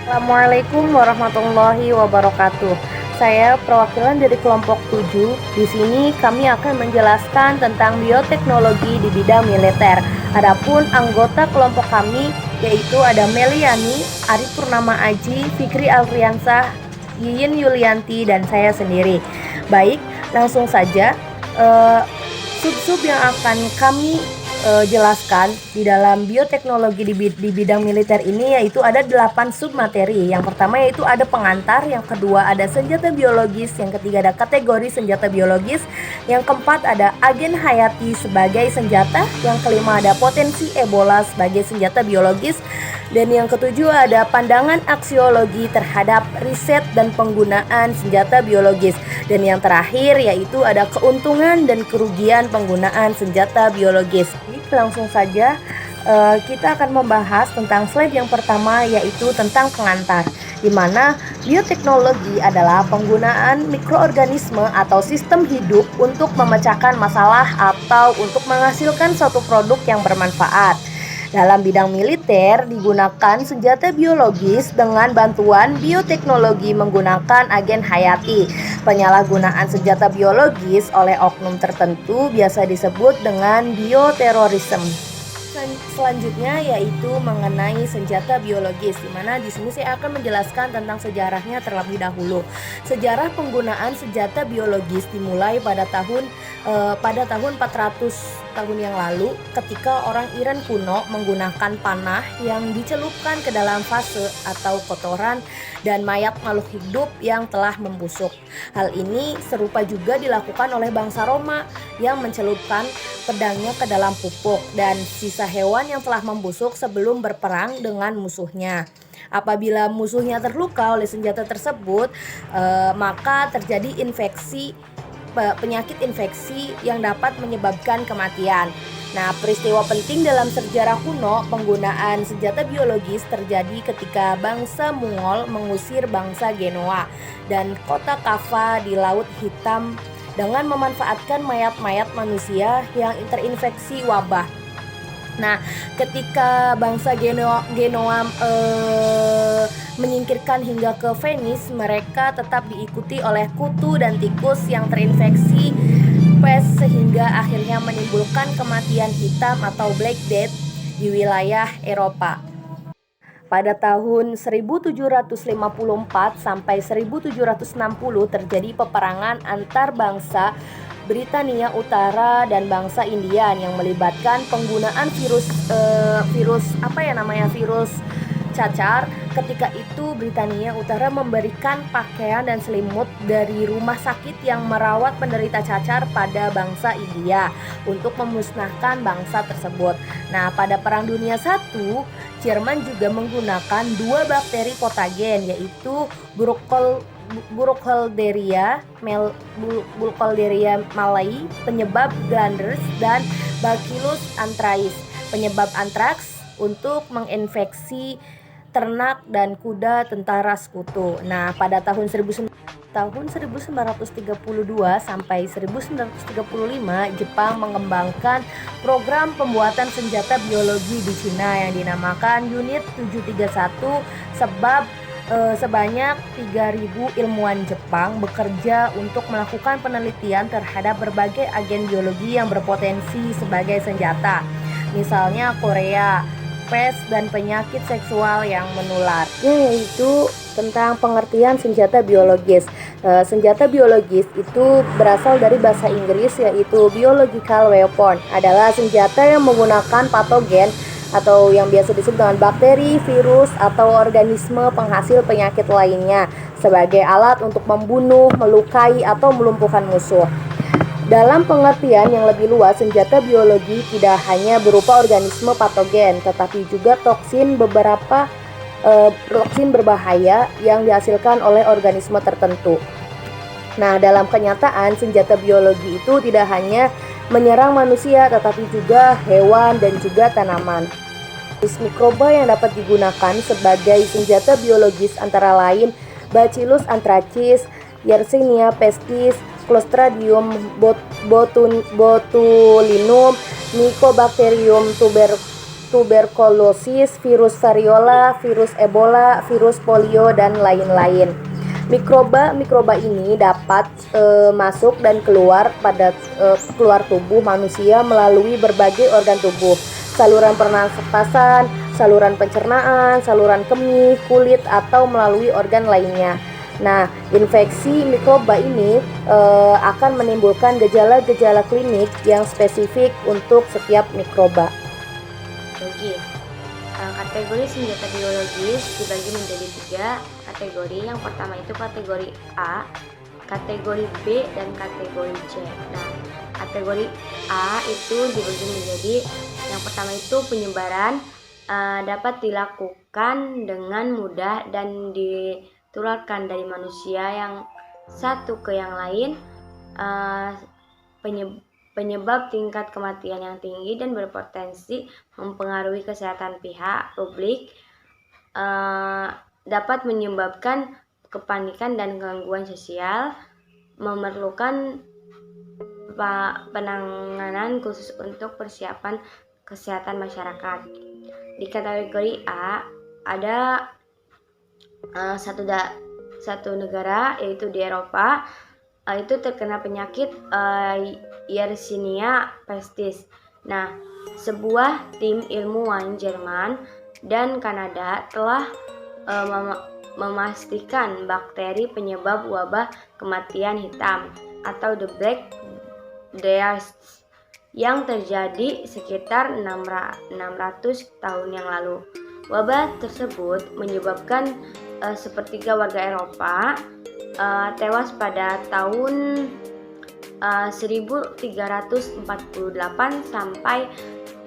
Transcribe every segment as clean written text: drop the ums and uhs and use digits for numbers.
Assalamualaikum warahmatullahi wabarakatuh. Saya perwakilan dari kelompok 7. Di sini kami akan menjelaskan tentang bioteknologi di bidang militer. Adapun anggota kelompok kami yaitu ada Meliani, Ari Purnama Aji, Fikri Alfiansah, Yiyin Yulianti, dan saya sendiri. Baik, langsung saja. eh, Sub-sub yang akan kami jelaskan di dalam bioteknologi di bidang militer ini yaitu ada 8 submateri. Yang pertama yaitu ada pengantar, yang kedua ada senjata biologis, yang ketiga ada kategori senjata biologis, yang keempat ada agen hayati sebagai senjata, yang kelima ada potensi Ebola sebagai senjata biologis, dan yang ketujuh ada pandangan aksiologi terhadap riset dan penggunaan senjata biologis. Dan yang terakhir yaitu ada keuntungan dan kerugian penggunaan senjata biologis. Langsung saja kita akan membahas tentang slide yang pertama yaitu tentang pengantar, di mana bioteknologi adalah penggunaan mikroorganisme atau sistem hidup untuk memecahkan masalah atau untuk menghasilkan suatu produk yang bermanfaat. Dalam bidang militer digunakan senjata biologis dengan bantuan bioteknologi menggunakan agen hayati. Penyalahgunaan senjata biologis oleh oknum tertentu biasa disebut dengan bioterorisme. Selanjutnya yaitu mengenai senjata biologis, di mana di sini saya akan menjelaskan tentang sejarahnya terlebih dahulu. Sejarah penggunaan senjata biologis dimulai pada tahun 400 tahun yang lalu ketika orang Iran kuno menggunakan panah yang dicelupkan ke dalam fase atau kotoran dan mayat makhluk hidup yang telah membusuk. Hal ini serupa juga dilakukan oleh bangsa Roma yang mencelupkan pedangnya ke dalam pupuk dan sisa hewan yang telah membusuk sebelum berperang dengan musuhnya. Apabila musuhnya terluka oleh senjata tersebut, maka terjadi penyakit infeksi yang dapat menyebabkan kematian. Nah, peristiwa penting dalam sejarah kuno penggunaan senjata biologis terjadi ketika bangsa Mongol mengusir bangsa Genoa dan kota Kaffa di Laut Hitam dengan memanfaatkan mayat-mayat manusia yang terinfeksi wabah. Nah, ketika bangsa Genoa menyingkirkan hingga ke Venice, mereka tetap diikuti oleh kutu dan tikus yang terinfeksi pes sehingga akhirnya menimbulkan kematian hitam atau Black Death di wilayah Eropa. Pada tahun 1754 sampai 1760 terjadi peperangan antar bangsa Britania Utara dan bangsa Indian yang melibatkan penggunaan virus cacar. Ketika itu Britania Utara memberikan pakaian dan selimut dari rumah sakit yang merawat penderita cacar pada bangsa India untuk memusnahkan bangsa tersebut. Nah, pada Perang Dunia I, Jerman juga menggunakan 2 bakteri patogen yaitu Burkholderia malayi penyebab glanders dan Bacillus anthracis penyebab antraks untuk menginfeksi ternak dan kuda tentara sekutu. Nah, pada tahun 1932 sampai 1935 Jepang mengembangkan program pembuatan senjata biologi di Cina yang dinamakan Unit 731 sebanyak 3.000 ilmuwan Jepang bekerja untuk melakukan penelitian terhadap berbagai agen biologi yang berpotensi sebagai senjata. Misalnya Korea, pes dan penyakit seksual yang menular. Yaitu tentang pengertian senjata biologis. Senjata biologis itu berasal dari bahasa Inggris yaitu biological weapon, adalah senjata yang menggunakan patogen atau yang biasa disebut dengan bakteri, virus, atau organisme penghasil penyakit lainnya sebagai alat untuk membunuh, melukai, atau melumpuhkan musuh. Dalam pengertian yang lebih luas, senjata biologi tidak hanya berupa organisme patogen, tetapi juga toksin berbahaya yang dihasilkan oleh organisme tertentu. Nah, dalam kenyataan, senjata biologi itu tidak hanya menyerang manusia, tetapi juga hewan dan juga tanaman. Jenis mikroba yang dapat digunakan sebagai senjata biologis antara lain Bacillus anthracis, Yersinia pestis, Clostridium botulinum, Mycobacterium tuberkulosis, virus variola, virus Ebola, virus polio, dan lain-lain. Mikroba ini dapat masuk dan keluar keluar tubuh manusia melalui berbagai organ tubuh, saluran pernafasan, saluran pencernaan, saluran kemih, kulit, atau melalui organ lainnya. Nah, infeksi mikroba ini akan menimbulkan gejala-gejala klinik yang spesifik untuk setiap mikroba. Kategori senjata biologis dibagi menjadi 3 kategori. Yang pertama itu kategori A, kategori B, dan kategori C. Nah, kategori A itu dibagi menjadi, yang pertama itu penyebaran dapat dilakukan dengan mudah dan ditularkan dari manusia yang satu ke yang lain. Penyebab tingkat kematian yang tinggi dan berpotensi mempengaruhi kesehatan pihak publik, dapat menyebabkan kepanikan dan gangguan sosial, memerlukan penanganan khusus untuk persiapan kesehatan masyarakat. Di kategori A ada satu negara, yaitu di Eropa, itu terkena penyakit Yersinia pestis. Nah, sebuah tim ilmuwan Jerman dan Kanada telah memastikan bakteri penyebab wabah kematian hitam atau the Black Death yang terjadi sekitar 600 tahun yang lalu. Wabah tersebut menyebabkan sepertiga warga Eropa tewas pada tahun 1348 sampai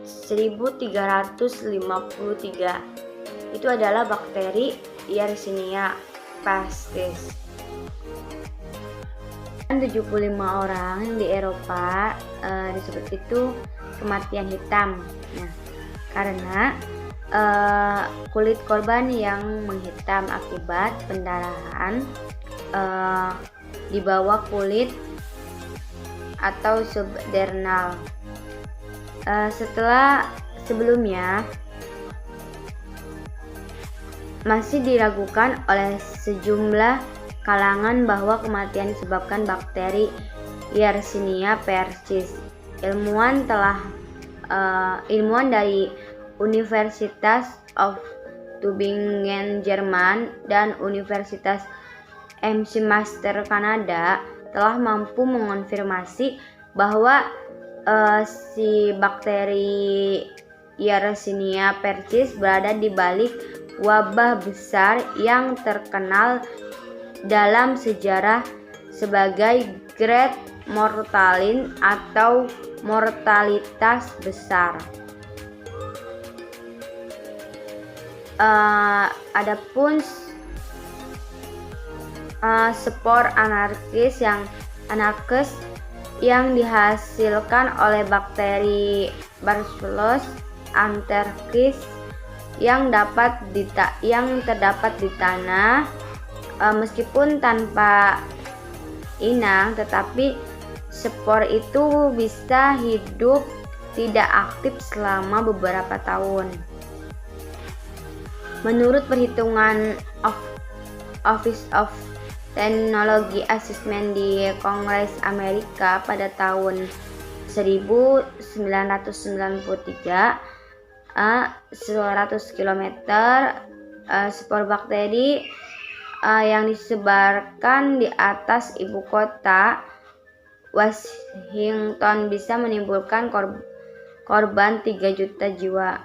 1353. Itu adalah bakteri Yersinia pestis. 75 orang di Eropa disebut itu kematian hitam. Nah, karena kulit korban yang menghitam akibat pendarahan di bawah kulit atau subdermal. Sebelumnya masih diragukan oleh sejumlah kalangan bahwa kematian disebabkan bakteri Yersinia pestis. Ilmuwan dari Universitas of Tübingen Jerman dan Universitas McMaster Kanada telah mampu mengonfirmasi bahwa si bakteri Yersinia pestis berada di balik wabah besar yang terkenal dalam sejarah sebagai Great Mortality atau mortalitas besar. Adapun spor anarkis yang dihasilkan oleh bakteri Bacillus anthracis yang terdapat di tanah, meskipun tanpa inang, tetapi spor itu bisa hidup tidak aktif selama beberapa tahun. Menurut perhitungan Office of Technology Assessment di Kongres Amerika pada tahun 1993, 100 km spor bakteri yang disebarkan di atas ibu kota Washington bisa menimbulkan korban 3 juta jiwa.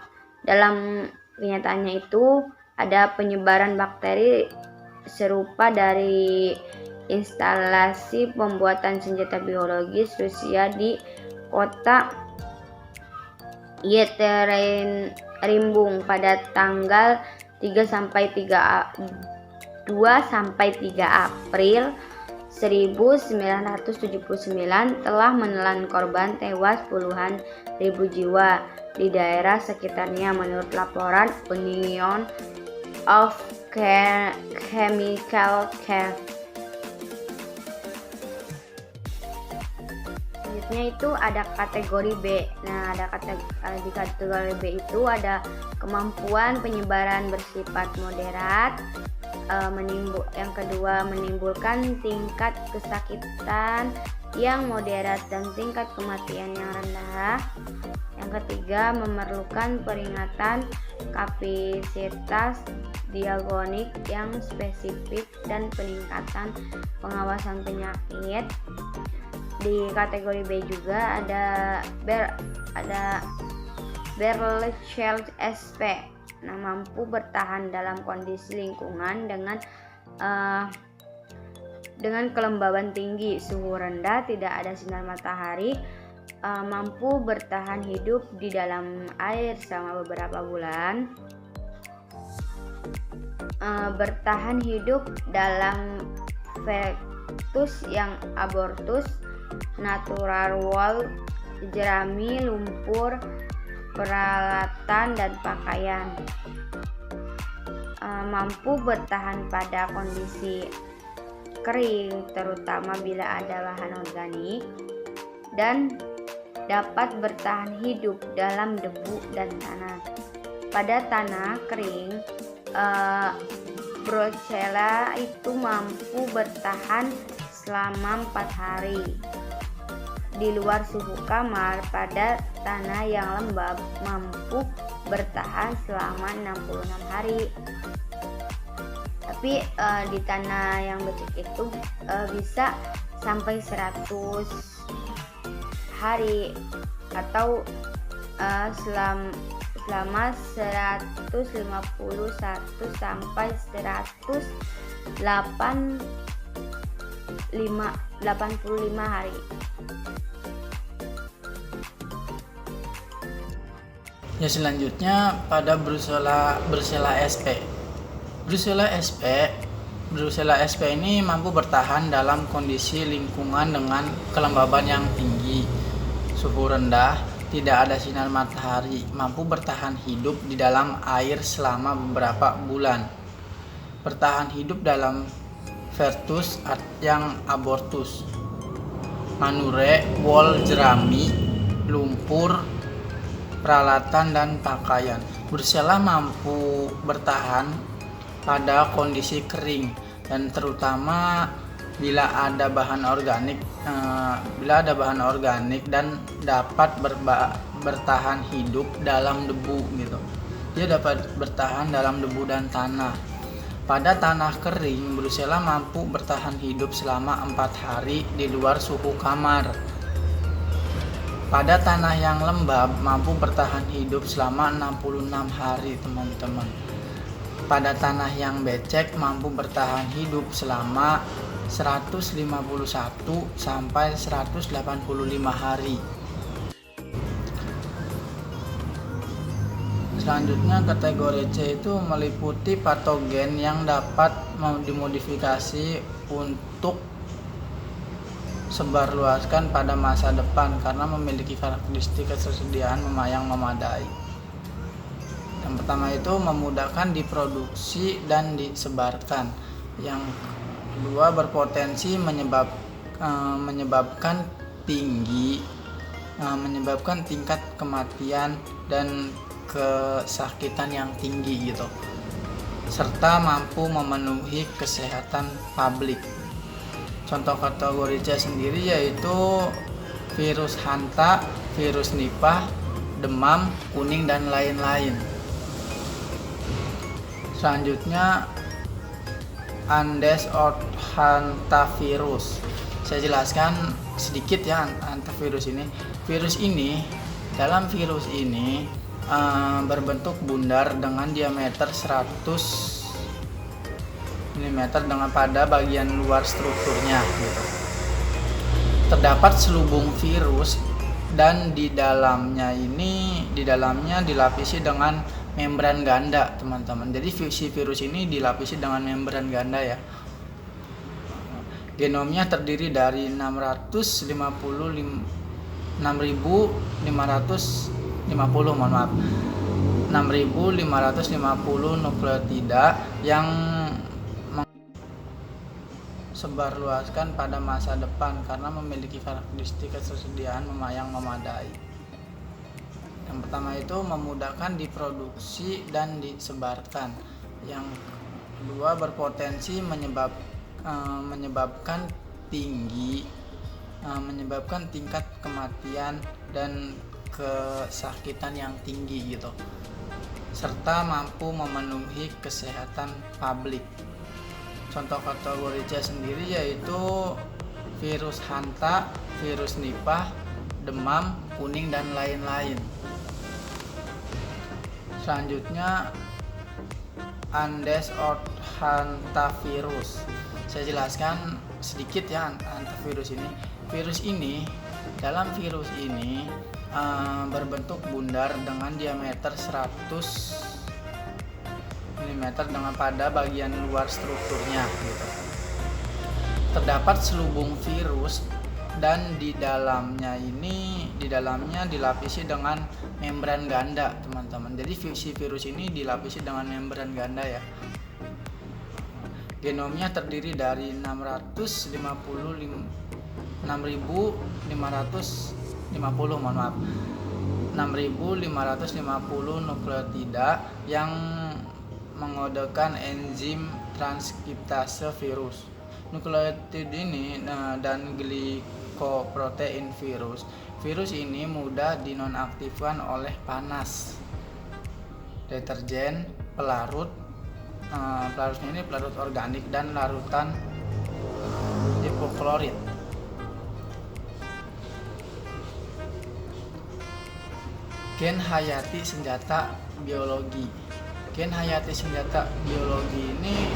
Dalam kenyataannya itu ada penyebaran bakteri serupa dari instalasi pembuatan senjata biologis Rusia di kota Yekaterinburg pada tanggal 2 sampai 3 April 1979 telah menelan korban tewas puluhan ribu jiwa di daerah sekitarnya, menurut laporan Union of Chemical Care. selanjutnya itu ada kategori B. Nah, di kategori B itu ada kemampuan penyebaran bersifat moderat. Yang kedua, menimbulkan tingkat kesakitan yang moderat dan tingkat kematian yang rendah. Yang ketiga, memerlukan peringatan kapasitas diagnostik yang spesifik dan peningkatan pengawasan penyakit. Di kategori B juga ada Berlechelt SP. Nah, mampu bertahan dalam kondisi lingkungan dengan kelembaban tinggi, suhu rendah, tidak ada sinar matahari, mampu bertahan hidup di dalam air selama beberapa bulan, bertahan hidup dalam fetus yang abortus, natural wall, jerami, lumpur, peralatan dan pakaian, mampu bertahan pada kondisi kering terutama bila ada bahan organik, dan dapat bertahan hidup dalam debu dan tanah. Pada tanah kering, Brucella itu mampu bertahan selama 4 hari. Di luar suhu kamar, pada tanah yang lembab mampu bertahan selama 66 hari. Tapi di tanah yang becek itu bisa sampai 100 hari atau selama 151 sampai 185 hari. Ya, selanjutnya pada Brucella SP. Brucella SP ini mampu bertahan dalam kondisi lingkungan dengan kelembaban yang tinggi, suhu rendah, tidak ada sinar matahari, mampu bertahan hidup di dalam air selama beberapa bulan, bertahan hidup dalam fetus yang abortus, manure, wol, jerami, lumpur, peralatan dan pakaian. Brucella mampu bertahan pada kondisi kering dan terutama bila ada bahan organik dan dapat bertahan hidup dalam debu gitu. Dia dapat bertahan dalam debu dan tanah. Pada tanah kering, Brucella mampu bertahan hidup selama 4 hari di luar suhu kamar. Pada tanah yang lembab mampu bertahan hidup selama 66 hari, teman-teman. Pada tanah yang becek mampu bertahan hidup selama 151 sampai 185 hari. Selanjutnya kategori C itu meliputi patogen yang dapat dimodifikasi untuk sebarluaskan pada masa depan karena memiliki karakteristik ketersediaan yang memadai. Yang pertama itu memudahkan diproduksi dan disebarkan. Yang kedua berpotensi menyebabkan tingkat kematian dan kesakitan yang tinggi gitu, serta mampu memenuhi kesehatan publik. Contoh kategori C sendiri yaitu virus hanta, virus nipah, demam, kuning dan lain-lain. Selanjutnya Andes hantavirus. Saya jelaskan sedikit ya hantavirus ini. Dalam virus ini berbentuk bundar dengan diameter 100 mm dengan pada bagian luar strukturnya gitu. Terdapat selubung virus dan di dalamnya dilapisi dengan membran ganda, teman-teman. Jadi si virus ini dilapisi dengan membran ganda ya. Genomnya terdiri dari 650 nukleotida yang sebarluaskan pada masa depan karena memiliki karakteristik ketersediaan yang memadai. Yang pertama itu memudahkan diproduksi dan disebarkan. Yang kedua berpotensi menyebabkan tingkat kematian dan kesakitan yang tinggi gitu, serta mampu memenuhi kesehatan publik. Contoh kategori C sendiri yaitu virus hanta, virus nipah, demam kuning dan lain-lain. Selanjutnya Andes hantavirus. Saya jelaskan sedikit ya hantavirus ini. Dalam virus ini berbentuk bundar dengan diameter 100 mm dengan pada bagian luar strukturnya gitu. Terdapat selubung virus dan di dalamnya dilapisi dengan membran ganda, teman-teman. Jadi si virus ini dilapisi dengan membran ganda ya. Genomnya terdiri dari 6.550 nukleotida yang mengodekan enzim transkriptase virus. Nukleotida ini dan glikoprotein virus ini mudah dinonaktifkan oleh panas, deterjen, pelarut organik dan larutan hipoklorit. Gen hayati senjata biologi. Gen hayati senjata biologi ini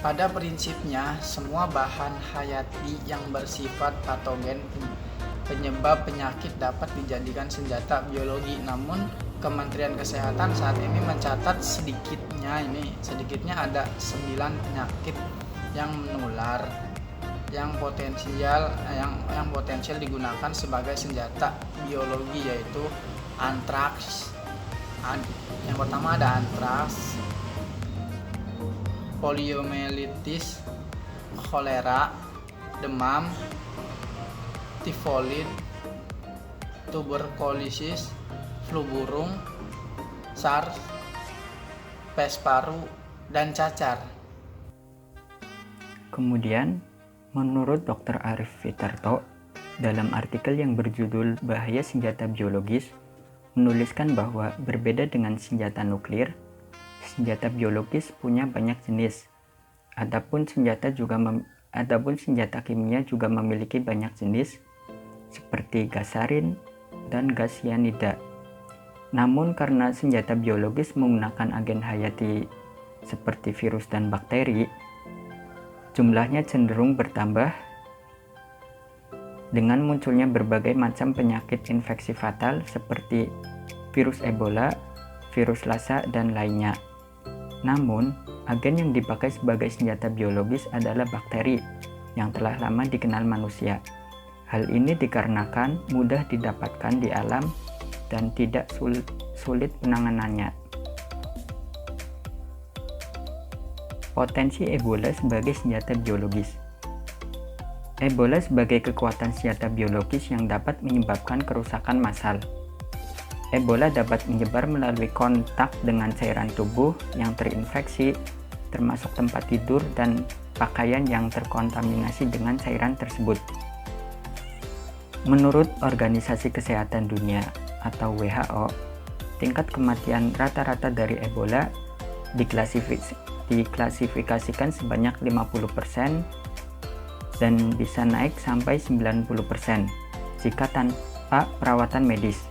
pada prinsipnya semua bahan hayati yang bersifat patogen penyebab penyakit dapat dijadikan senjata biologi. Namun Kementerian Kesehatan saat ini mencatat sedikitnya ada 9 penyakit yang menular yang potensial digunakan sebagai senjata biologi, yaitu antraks. Yang pertama ada antraks, poliomyelitis, kolera, demam, tifoid, tuberkulosis, flu burung, SARS, pes paru, dan cacar. Kemudian, menurut Dr. Arif Fitarto, dalam artikel yang berjudul Bahaya Senjata Biologis, menuliskan bahwa berbeda dengan senjata nuklir, senjata biologis punya banyak jenis. Adapun senjata kimia juga memiliki banyak jenis, seperti gas sarin dan gas cyanida. Namun karena senjata biologis menggunakan agen hayati seperti virus dan bakteri, jumlahnya cenderung bertambah dengan munculnya berbagai macam penyakit infeksi fatal seperti virus Ebola, virus Lassa, dan lainnya. Namun, agen yang dipakai sebagai senjata biologis adalah bakteri yang telah lama dikenal manusia. Hal ini dikarenakan mudah didapatkan di alam dan tidak sulit penanganannya. Potensi Ebola sebagai senjata biologis. Ebola sebagai kekuatan senjata biologis yang dapat menyebabkan kerusakan massal. Ebola dapat menyebar melalui kontak dengan cairan tubuh yang terinfeksi, termasuk tempat tidur dan pakaian yang terkontaminasi dengan cairan tersebut. Menurut Organisasi Kesehatan Dunia atau WHO, tingkat kematian rata-rata dari Ebola diklasifikasikan sebanyak 50% dan bisa naik sampai 90% jika tanpa perawatan medis.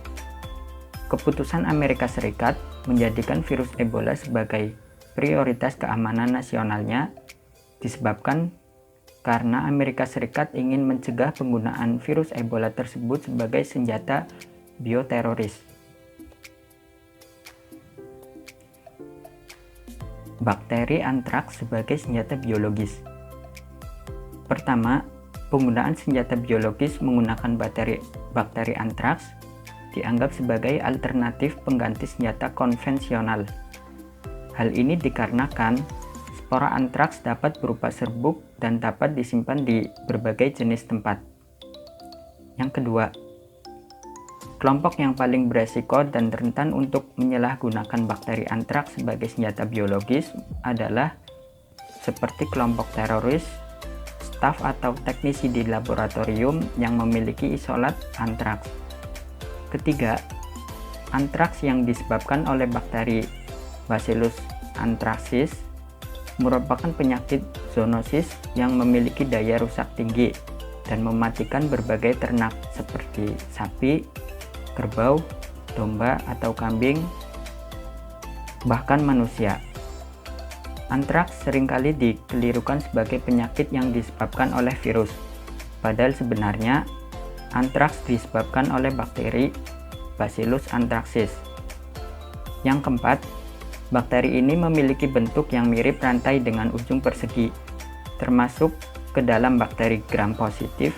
Keputusan Amerika Serikat menjadikan virus Ebola sebagai prioritas keamanan nasionalnya disebabkan karena Amerika Serikat ingin mencegah penggunaan virus Ebola tersebut sebagai senjata bioteroris. Bakteri antraks sebagai senjata biologis. Pertama, penggunaan senjata biologis menggunakan bakteri antraks dianggap sebagai alternatif pengganti senjata konvensional. Hal ini dikarenakan Spora antraks dapat berupa serbuk dan dapat disimpan di berbagai jenis tempat. Yang kedua, kelompok yang paling beresiko dan rentan untuk menyalahgunakan bakteri antraks sebagai senjata biologis adalah seperti kelompok teroris, staf atau teknisi di laboratorium yang memiliki isolat antraks. Ketiga, antraks yang disebabkan oleh bakteri Bacillus anthracis merupakan penyakit zoonosis yang memiliki daya rusak tinggi dan mematikan berbagai ternak seperti sapi, kerbau, domba atau kambing, bahkan manusia. Antraks seringkali dikelirukan sebagai penyakit yang disebabkan oleh virus, padahal sebenarnya antraks disebabkan oleh bakteri Bacillus anthracis. Yang keempat, bakteri ini memiliki bentuk yang mirip rantai dengan ujung persegi, termasuk ke dalam bakteri gram positif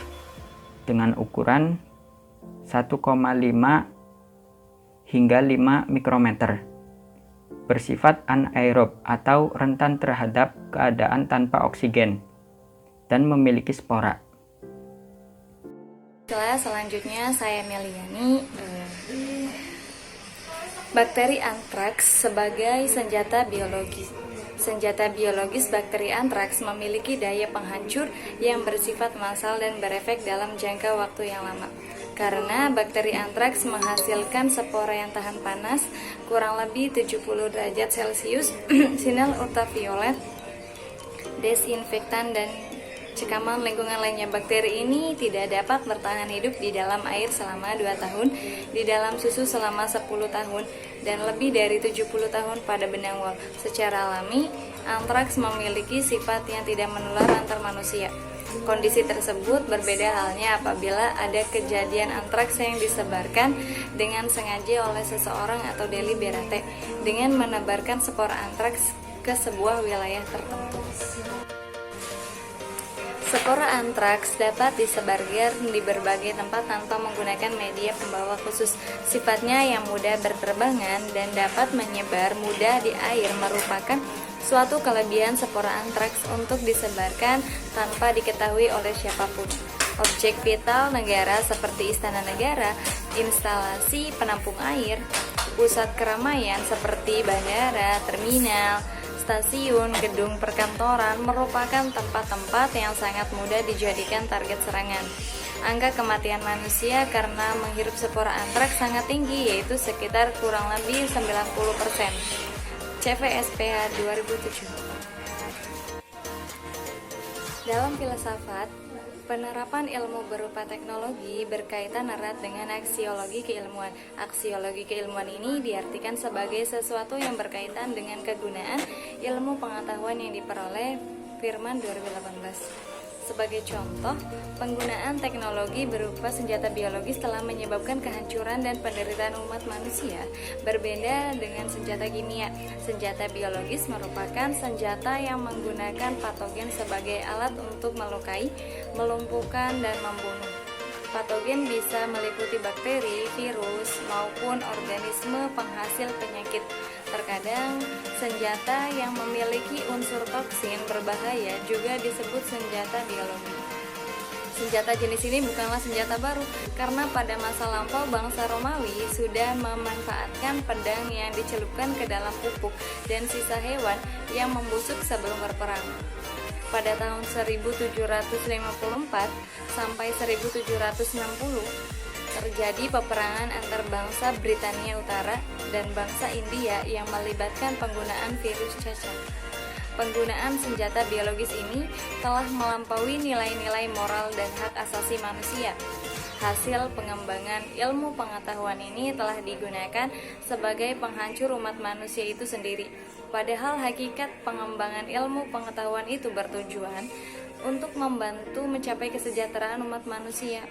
dengan ukuran 1,5 hingga 5 mikrometer, bersifat anaerob atau rentan terhadap keadaan tanpa oksigen, dan memiliki spora. Selanjutnya saya Meliani. Bakteri antraks sebagai senjata biologis. Senjata biologis bakteri antraks memiliki daya penghancur yang bersifat massal dan berefek dalam jangka waktu yang lama. Karena bakteri antraks menghasilkan spora yang tahan panas kurang lebih 70 derajat Celcius, sinar ultraviolet, desinfektan, dan cekaman lingkungan lainnya. Bakteri ini tidak dapat bertahan hidup di dalam air selama 2 tahun, di dalam susu selama 10 tahun, dan lebih dari 70 tahun pada benang wol. Secara alami, antraks memiliki sifat yang tidak menular antar manusia. Kondisi tersebut berbeda halnya apabila ada kejadian antraks yang disebarkan dengan sengaja oleh seseorang atau deliberate dengan menebarkan spora antraks ke sebuah wilayah tertentu. Spora antraks dapat disebarkan di berbagai tempat tanpa menggunakan media pembawa khusus. Sifatnya yang mudah berterbangan dan dapat menyebar mudah di air merupakan suatu kelebihan spora antraks untuk disebarkan tanpa diketahui oleh siapapun. Objek vital negara seperti istana negara, instalasi penampung air, pusat keramaian seperti bandara, terminal, stasiun, gedung perkantoran merupakan tempat-tempat yang sangat mudah dijadikan target serangan. Angka kematian manusia karena menghirup spora antraks sangat tinggi, yaitu sekitar kurang lebih 90%. CVSPH 2007. Dalam filsafat, penerapan ilmu berupa teknologi berkaitan erat dengan aksiologi keilmuan. Aksiologi keilmuan ini diartikan sebagai sesuatu yang berkaitan dengan kegunaan ilmu pengetahuan yang diperoleh Firman 2018. Sebagai contoh, penggunaan teknologi berupa senjata biologis telah menyebabkan kehancuran dan penderitaan umat manusia. Berbeda dengan senjata kimia, senjata biologis merupakan senjata yang menggunakan patogen sebagai alat untuk melukai, melumpuhkan, dan membunuh. Patogen bisa meliputi bakteri, virus, maupun organisme penghasil penyakit. Terkadang, senjata yang memiliki unsur toksin berbahaya juga disebut senjata biologi. Senjata jenis ini bukanlah senjata baru, karena pada masa lampau bangsa Romawi sudah memanfaatkan pedang yang dicelupkan ke dalam pupuk dan sisa hewan yang membusuk sebelum berperang. Pada tahun 1754 sampai 1760, terjadi peperangan antar bangsa Britania Utara dan bangsa India yang melibatkan penggunaan virus cacar. Penggunaan senjata biologis ini telah melampaui nilai-nilai moral dan hak asasi manusia. Hasil pengembangan ilmu pengetahuan ini telah digunakan sebagai penghancur umat manusia itu sendiri. Padahal hakikat pengembangan ilmu pengetahuan itu bertujuan untuk membantu mencapai kesejahteraan umat manusia.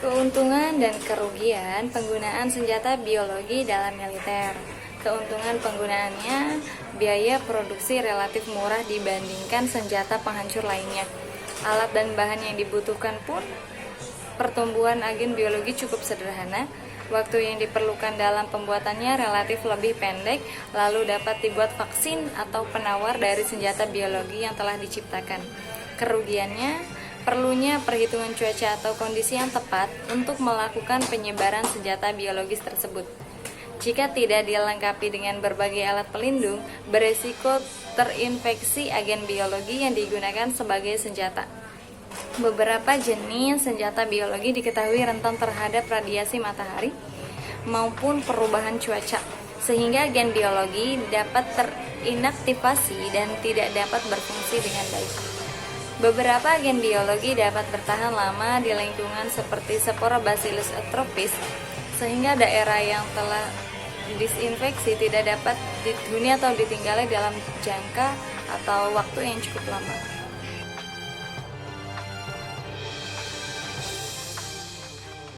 Keuntungan dan kerugian penggunaan senjata biologi dalam militer. Keuntungan penggunaannya, biaya produksi relatif murah dibandingkan senjata penghancur lainnya. Alat dan bahan yang dibutuhkan pun, pertumbuhan agen biologi cukup sederhana, Waktu yang diperlukan dalam pembuatannya relatif lebih pendek, lalu dapat dibuat vaksin atau penawar dari senjata biologi yang telah diciptakan. Kerugiannya, perlunya perhitungan cuaca atau kondisi yang tepat untuk melakukan penyebaran senjata biologis tersebut. Jika tidak dilengkapi dengan berbagai alat pelindung, beresiko terinfeksi agen biologi yang digunakan sebagai senjata. Beberapa jenis senjata biologi diketahui rentan terhadap radiasi matahari maupun perubahan cuaca, sehingga agen biologi dapat terinaktivasi dan tidak dapat berfungsi dengan baik. Beberapa agen biologi dapat bertahan lama di lingkungan seperti spora Bacillus atropis, sehingga daerah yang telah disinfeksi tidak dapat dihuni atau ditinggali dalam jangka atau waktu yang cukup lama.